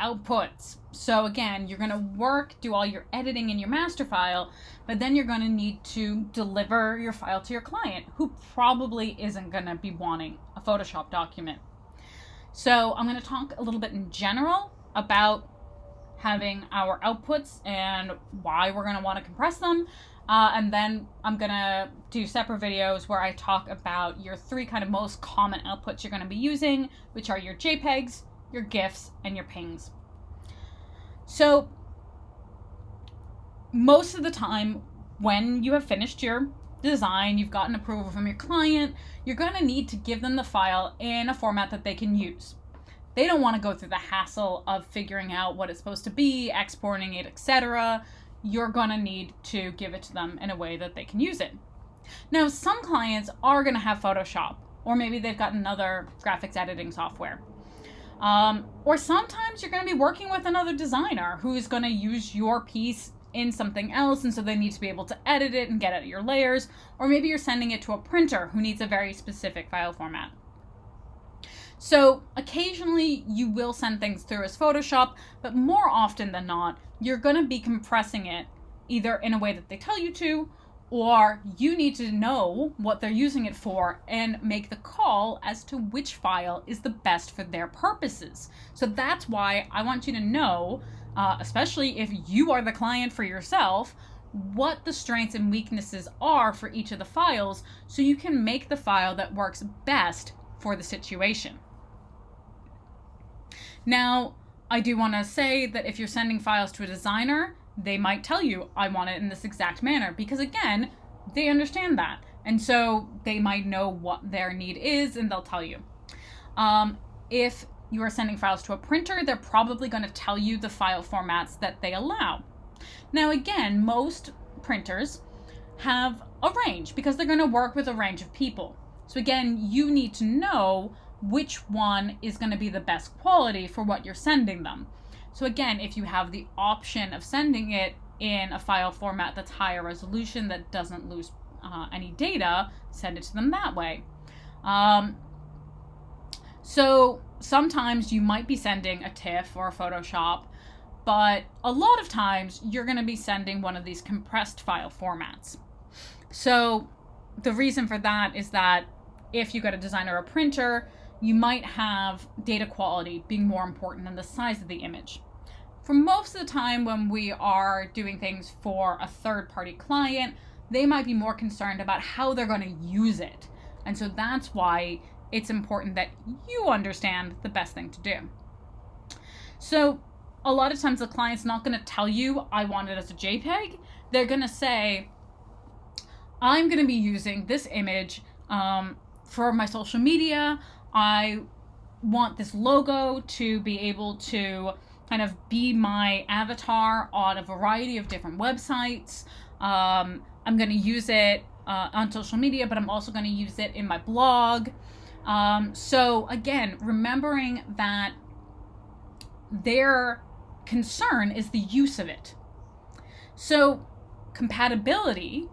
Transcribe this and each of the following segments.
outputs. So again, you're going to do all your editing in your master file, but then you're going to need to deliver your file to your client, who probably isn't going to be wanting a Photoshop document. So I'm going to talk a little bit in general about having our outputs and why we're going to want to compress them. And then I'm going to do separate videos where I talk about your 3 kind of most common outputs you're going to be using, which are your JPEGs, your GIFs, and your PNGs. So most of the time when you have finished your design, you've gotten approval from your client, you're going to need to give them the file in a format that they can use. They don't want to go through the hassle of figuring out what it's supposed to be, exporting it, etc. You're going to need to give it to them in a way that they can use it. Now, some clients are going to have Photoshop, or maybe they've got another graphics editing software. Or sometimes you're going to be working with another designer who's going to use your piece in something else, and so they need to be able to edit it and get at your layers. Or maybe you're sending it to a printer who needs a very specific file format. So occasionally you will send things through as Photoshop, but more often than not, you're going to be compressing it either in a way that they tell you to, or you need to know what they're using it for and make the call as to which file is the best for their purposes. So that's why I want you to know, especially if you are the client for yourself, what the strengths and weaknesses are for each of the files, so you can make the file that works best for the situation. Now, I do want to say that if you're sending files to a designer, they might tell you, I want it in this exact manner, because again, they understand that. And so they might know what their need is, and they'll tell you. If you are sending files to a printer, they're probably going to tell you the file formats that they allow. Now, again, most printers have a range because they're going to work with a range of people. So again, you need to know which one is going to be the best quality for what you're sending them. So again, if you have the option of sending it in a file format that's higher resolution, that doesn't lose any data, send it to them that way. So sometimes you might be sending a TIFF or a Photoshop, but a lot of times you're going to be sending one of these compressed file formats. So the reason for that is that if you got a designer or a printer, you might have data quality being more important than the size of the image. For most of the time when we are doing things for a third-party client, they might be more concerned about how they're going to use it. And so that's why it's important that you understand the best thing to do. So a lot of times the client's not going to tell you, I want it as a JPEG. They're going to say, I'm going to be using this image for my social media. I want this logo to be able to kind of be my avatar on a variety of different websites. I'm going to use it on social media, but I'm also going to use it in my blog. So again, remembering that their concern is the use of it. So compatibility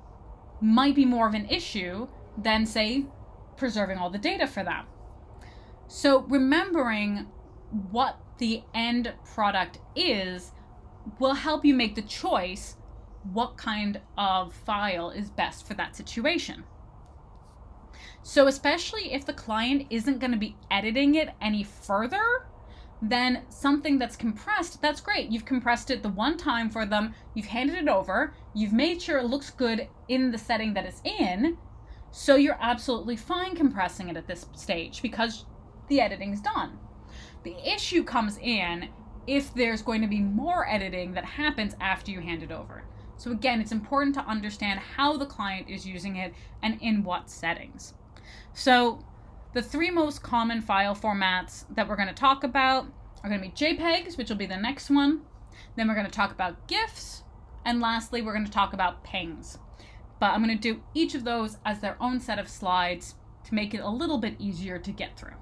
might be more of an issue than, say, preserving all the data for them. So remembering what the end product is will help you make the choice what kind of file is best for that situation. So especially if the client isn't going to be editing it any further, then something that's compressed, that's great. You've compressed it the one time for them, you've handed it over, you've made sure it looks good in the setting that it's in, so you're absolutely fine compressing it at this stage because the editing's done. The issue comes in if there's going to be more editing that happens after you hand it over. So again, it's important to understand how the client is using it and in what settings. So the 3 most common file formats that we're going to talk about are going to be JPEGs, which will be the next one. Then we're going to talk about GIFs. And lastly, we're going to talk about PNGs. But I'm going to do each of those as their own set of slides to make it a little bit easier to get through.